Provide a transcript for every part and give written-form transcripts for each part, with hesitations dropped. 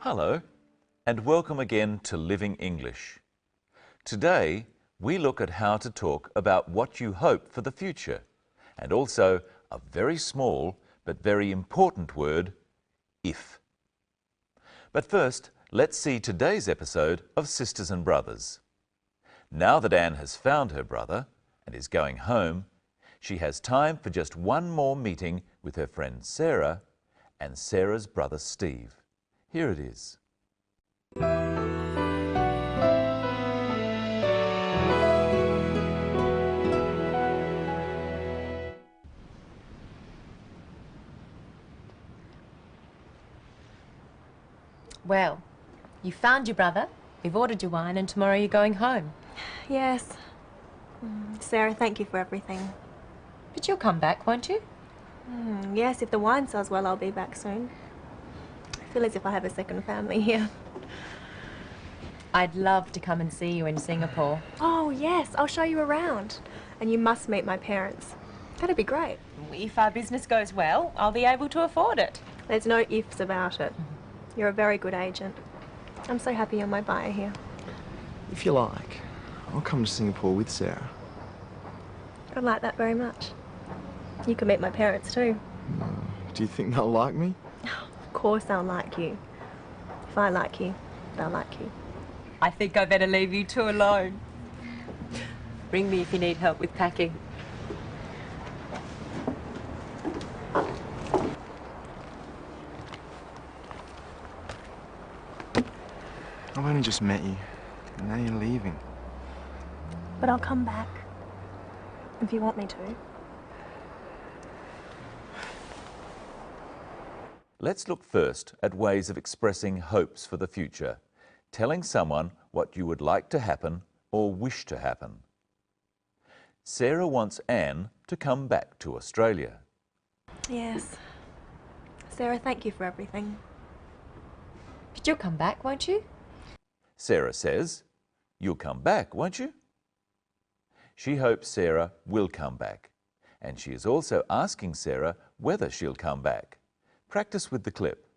Hello, and welcome again to Living English. Today, we look at how to talk about what you hope for the future, and also a very small but very important word, if. But first, let's see today's episode of Sisters and Brothers. Now that Anne has found her brother and is going home, she has time for just one more meeting with her friend Sarah and Sarah's brother Steve. Here it is. Well, you found your brother, we've ordered your wine, and tomorrow you're going home. Yes. Sarah, thank you for everything. But you'll come back, won't you? Yes, if the wine sells well, I'll be back soon. I feel as if I have a second family here. I'd love to come and see you in Singapore. Oh, yes, I'll show you around. And you must meet my parents. That'd be great. If our business goes well, I'll be able to afford it. There's no ifs about it. You're a very good agent. I'm so happy you're my buyer here. If you like, I'll come to Singapore with Sarah. I'd like that very much. You can meet my parents too. Do you think they'll like me? Of course they'll like you. If I like you, they'll like you. I think I better leave you two alone. Ring me if you need help with packing. I've only just met you, and now you're leaving. But I'll come back. If you want me to. Let's look first at ways of expressing hopes for the future, telling someone what you would like to happen or wish to happen. Sarah wants Anne to come back to Australia. Yes. Sarah, thank you for everything. But you'll come back, won't you? Sarah says, "You'll come back, won't you?" She hopes Sarah will come back, and she is also asking Sarah whether she'll come back. Practice with the clip.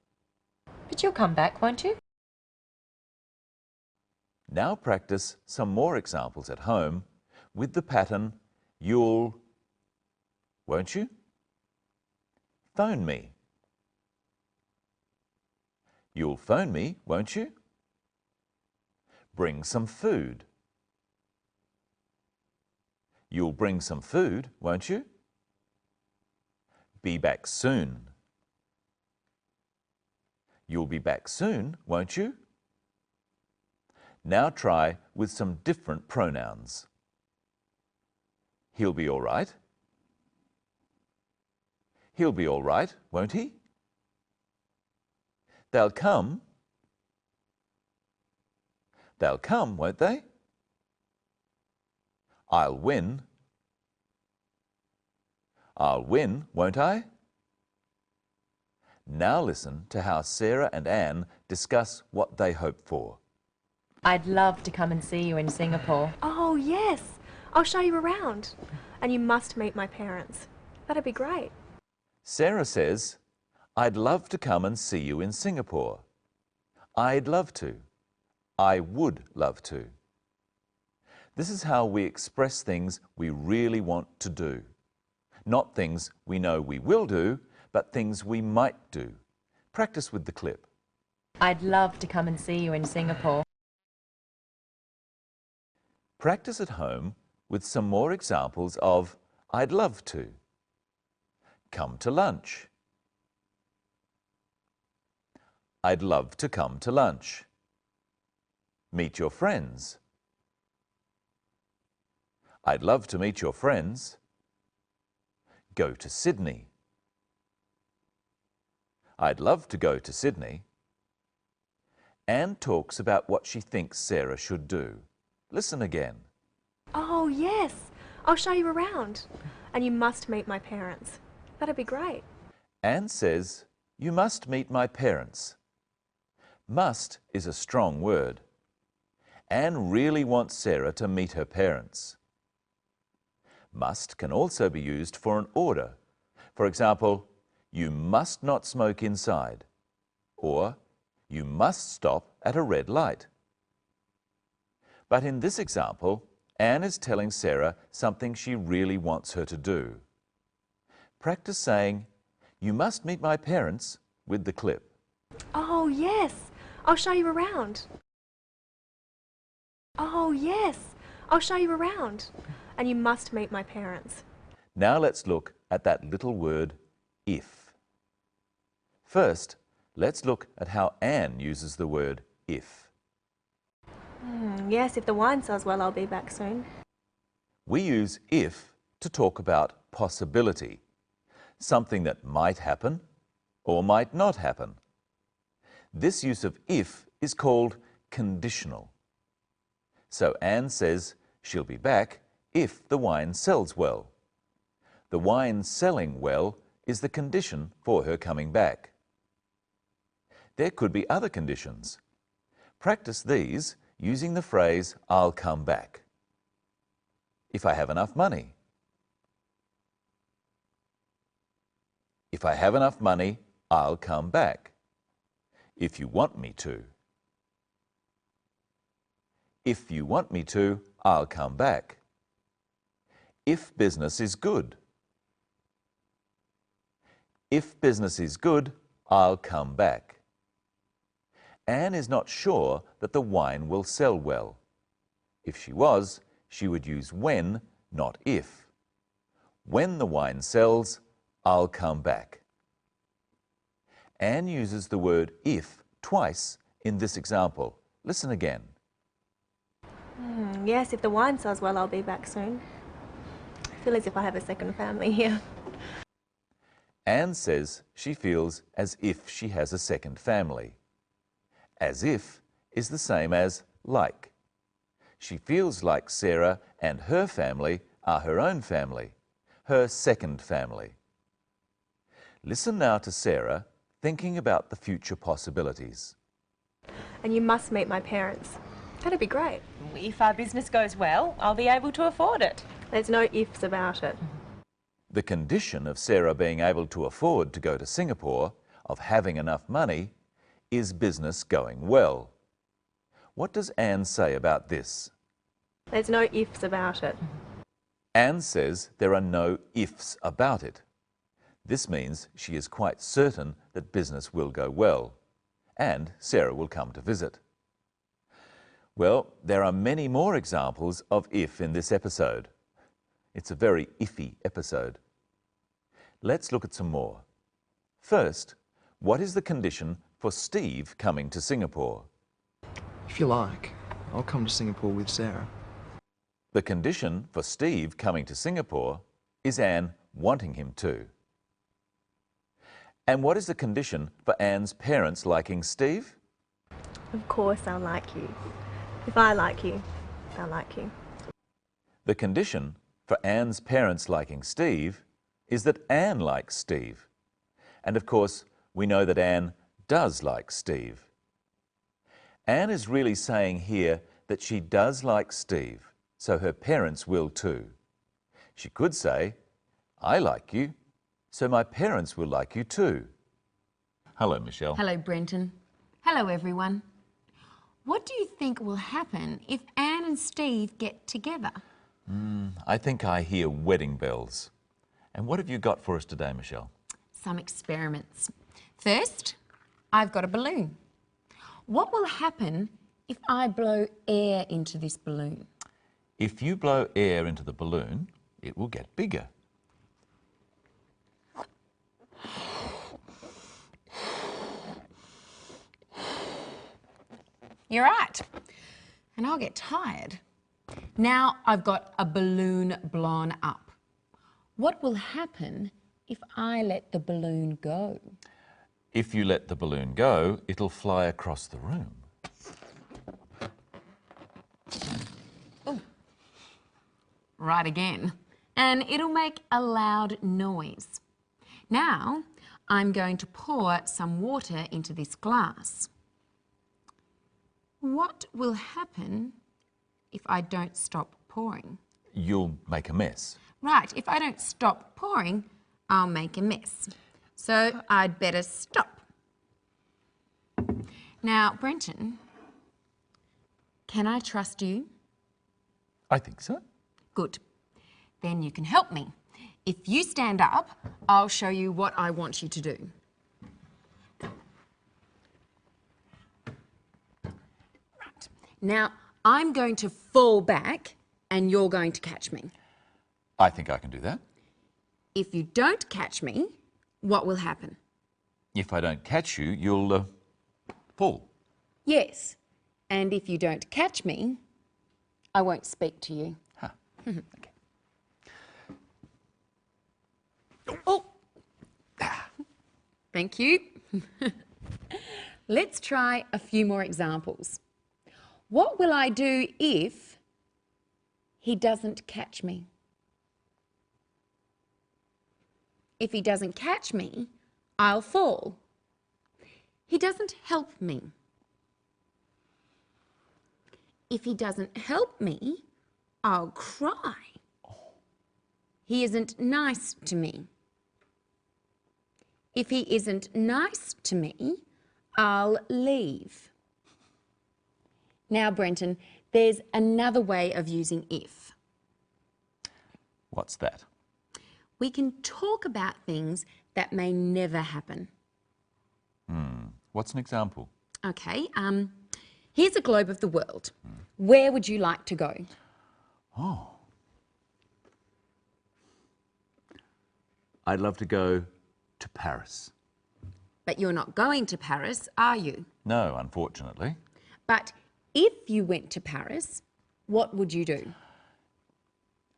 But you'll come back, won't you? Now practice some more examples at home with the pattern you'll, won't you? Phone me. You'll phone me, won't you? Bring some food. You'll bring some food, won't you? Be back soon. You'll be back soon, won't you? Now try with some different pronouns. He'll be all right. He'll be all right, won't he? They'll come. They'll come, won't they? I'll win. I'll win, won't I? Now listen to how Sarah and Anne discuss what they hope for. I'd love to come and see you in Singapore. Oh, yes. I'll show you around. And you must meet my parents. That'd be great. Sarah says, "I'd love to come and see you in Singapore." I'd love to. I would love to. This is how we express things we really want to do. Not things we know we will do, but things we might do. Practice with the clip. I'd love to come and see you in Singapore. Practice at home with some more examples of I'd love to. Come to lunch. I'd love to come to lunch. Meet your friends. I'd love to meet your friends. Go to Sydney. I'd love to go to Sydney. Anne talks about what she thinks Sarah should do. Listen again. Oh, yes. I'll show you around. And you must meet my parents. That'd be great. Anne says, "You must meet my parents." Must is a strong word. Anne really wants Sarah to meet her parents. Must can also be used for an order. For example, you must not smoke inside, or you must stop at a red light. But in this example, Anne is telling Sarah something she really wants her to do. Practice saying, "You must meet my parents," with the clip. Oh, yes. I'll show you around. Oh, yes. I'll show you around. And you must meet my parents. Now let's look at that little word, if. First, let's look at how Anne uses the word if. Yes, if the wine sells well, I'll be back soon. We use if to talk about possibility, something that might happen or might not happen. This use of if is called conditional. So Anne says she'll be back if the wine sells well. The wine selling well is the condition for her coming back. There could be other conditions. Practice these using the phrase, "I'll come back." If I have enough money. If I have enough money, I'll come back. If you want me to. If you want me to, I'll come back. If business is good. If business is good, I'll come back. Anne is not sure that the wine will sell well. If she was, she would use when, not if. When the wine sells, I'll come back. Anne uses the word if twice in this example. Listen again. Yes, if the wine sells well, I'll be back soon. I feel as if I have a second family here. Anne says she feels as if she has a second family. As if is the same as like. She feels like Sarah and her family are her own family, her second family. Listen now to Sarah thinking about the future possibilities. And you must meet my parents. That'd be great. If our business goes well, I'll be able to afford it. There's no ifs about it. The condition of Sarah being able to afford to go to Singapore, of having enough money, is business going well. What does Anne say about this? There's no ifs about it. Anne says there are no ifs about it. This means she is quite certain that business will go well, and Sarah will come to visit. Well, there are many more examples of if in this episode. It's a very iffy episode. Let's look at some more. First, what is the condition for Steve coming to Singapore? If you like, I'll come to Singapore with Sarah. The condition for Steve coming to Singapore is Anne wanting him to. And what is the condition for Anne's parents liking Steve? Of course I'll like you. If I like you, they'll like you. The condition for Anne's parents liking Steve is that Anne likes Steve. And of course, we know that Anne does like Steve. Anne is really saying here that she does like Steve, so her parents will too. She could say, "I like you, so my parents will like you too." Hello, Michelle. Hello, Brenton. Hello, everyone. What do you think will happen if Anne and Steve get together? I think I hear wedding bells. And what have you got for us today, Michelle? Some experiments. First, I've got a balloon. What will happen if I blow air into this balloon? If you blow air into the balloon, it will get bigger. You're right. And I'll get tired. Now I've got a balloon blown up. What will happen if I let the balloon go? If you let the balloon go, it'll fly across the room. Right again. And it'll make a loud noise. Now I'm going to pour some water into this glass. What will happen if I don't stop pouring? You'll make a mess. Right, if I don't stop pouring, I'll make a mess. So I'd better stop. Now, Brenton, can I trust you? I think so. Good. Then you can help me. If you stand up, I'll show you what I want you to do. Right. Now, I'm going to fall back and you're going to catch me. I think I can do that. If you don't catch me, what will happen? If I don't catch you, you'll fall. Yes. And if you don't catch me, I won't speak to you. Huh. Okay. Oh! Thank you. Let's try a few more examples. What will I do if he doesn't catch me? If he doesn't catch me, I'll fall. He doesn't help me. If he doesn't help me, I'll cry. He isn't nice to me. If he isn't nice to me, I'll leave. Now, Brenton, there's another way of using if. What's that? We can talk about things that may never happen. What's an example? Okay, here's a globe of the world. Where would you like to go? Oh. I'd love to go to Paris. But you're not going to Paris, are you? No, unfortunately. But if you went to Paris, what would you do?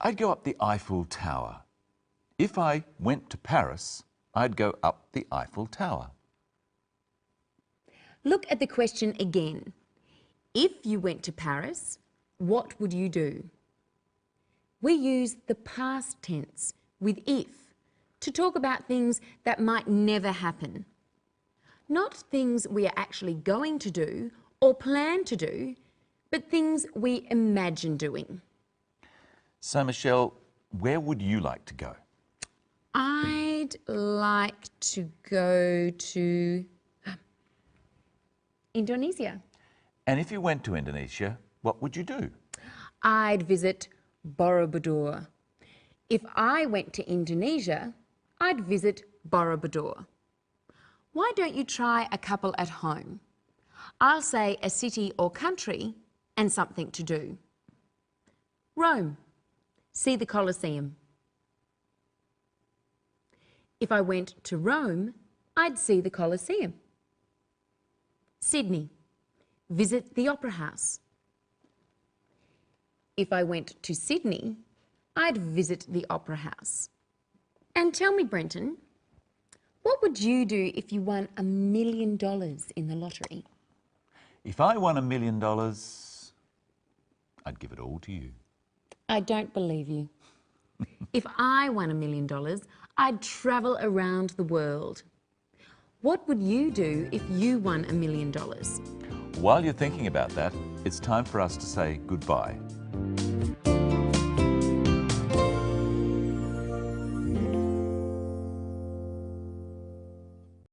I'd go up the Eiffel Tower. If I went to Paris, I'd go up the Eiffel Tower. Look at the question again. If you went to Paris, what would you do? We use the past tense with if to talk about things that might never happen. Not things we are actually going to do or plan to do, but things we imagine doing. So, Michelle, where would you like to go? I'd like to go to Indonesia. And if you went to Indonesia, what would you do? I'd visit Borobudur. If I went to Indonesia, I'd visit Borobudur. Why don't you try a couple at home? I'll say a city or country and something to do. Rome. See the Colosseum. If I went to Rome, I'd see the Colosseum. Sydney. Visit the Opera House. If I went to Sydney, I'd visit the Opera House. And tell me, Brenton, what would you do if you won $1 million in the lottery? If I won $1 million, I'd give it all to you. I don't believe you. If I won $1 million, I'd travel around the world. What would you do if you won $1 million? While you're thinking about that, it's time for us to say goodbye.